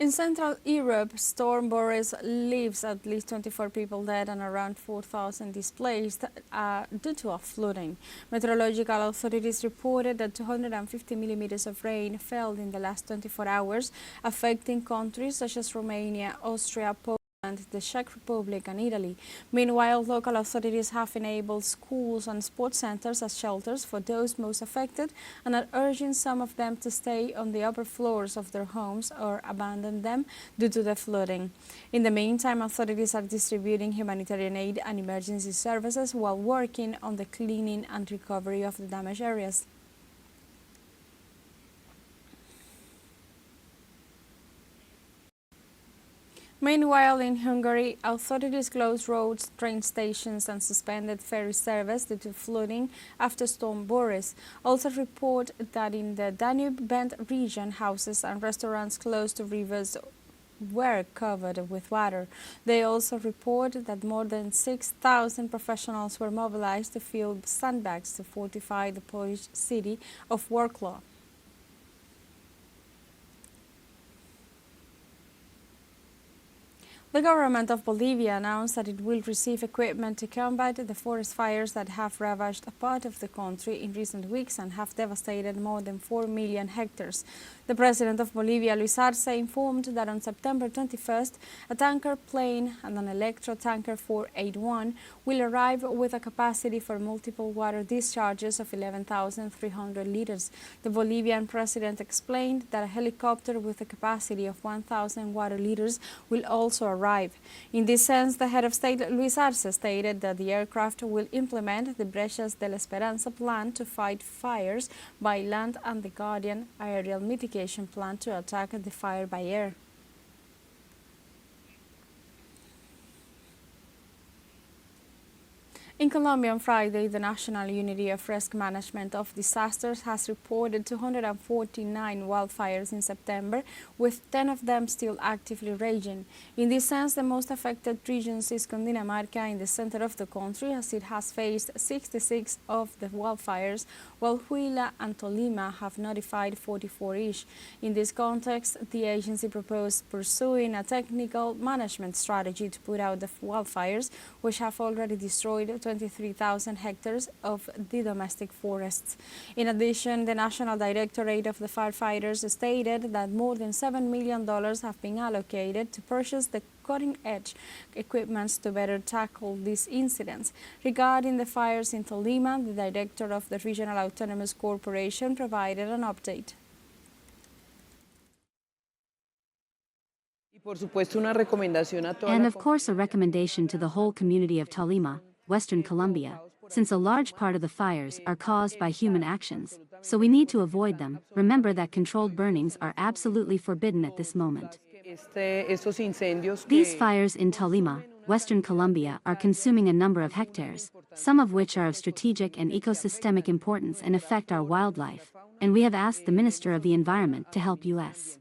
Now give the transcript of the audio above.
In Central Europe, storm Boris leaves at least 24 people dead and around 4,000 displaced due to a flooding. Meteorological authorities reported that 250 millimeters of rain fell in the last 24 hours, affecting countries such as Romania, Austria, Poland, the Czech Republic and Italy. Meanwhile, local authorities have enabled schools and sports centers as shelters for those most affected and are urging some of them to stay on the upper floors of their homes or abandon them due to the flooding. In the meantime, authorities are distributing humanitarian aid and emergency services while working on the cleaning and recovery of the damaged areas. Meanwhile, in Hungary, authorities closed roads, train stations and suspended ferry service due to flooding after Storm Boris. Also report that in the Danube-Bend region, houses and restaurants close to rivers were covered with water. They also report that more than 6,000 professionals were mobilized to fill sandbags to fortify the Polish city of Wrocław. The government of Bolivia announced that it will receive equipment to combat the forest fires that have ravaged a part of the country in recent weeks and have devastated more than 4 million hectares. The president of Bolivia, Luis Arce, informed that on September 21st, a tanker plane and an electro-tanker 481 will arrive with a capacity for multiple water discharges of 11,300 liters. The Bolivian president explained that a helicopter with a capacity of 1,000 water liters will also arrive. In this sense, the head of state, Luis Arce, stated that the aircraft will implement the Brechas de la Esperanza plan to fight fires by land and the Guardian aerial mitigation plan to attack the fire by air. In Colombia on Friday, the National Unity of Risk Management of Disasters has reported 249 wildfires in September, with 10 of them still actively raging. In this sense, the most affected region is Cundinamarca in the center of the country, as it has faced 66 of the wildfires, while Huila and Tolima have notified 44 each. In this context, the agency proposed pursuing a technical management strategy to put out the wildfires, which have already destroyed 23,000 hectares of the domestic forests. In addition, the National Directorate of the Firefighters stated that more than $7 million have been allocated to purchase the cutting-edge equipment to better tackle these incidents. Regarding the fires in Tolima, the director of the Regional Autonomous Corporation provided an update. And of course a recommendation to the whole community of Tolima, Western Colombia, since a large part of the fires are caused by human actions, so we need to avoid them. Remember that controlled burnings are absolutely forbidden at this moment. These fires in Tolima, Western Colombia, are consuming a number of hectares, some of which are of strategic and ecosystemic importance and affect our wildlife, and we have asked the Minister of the Environment to help us.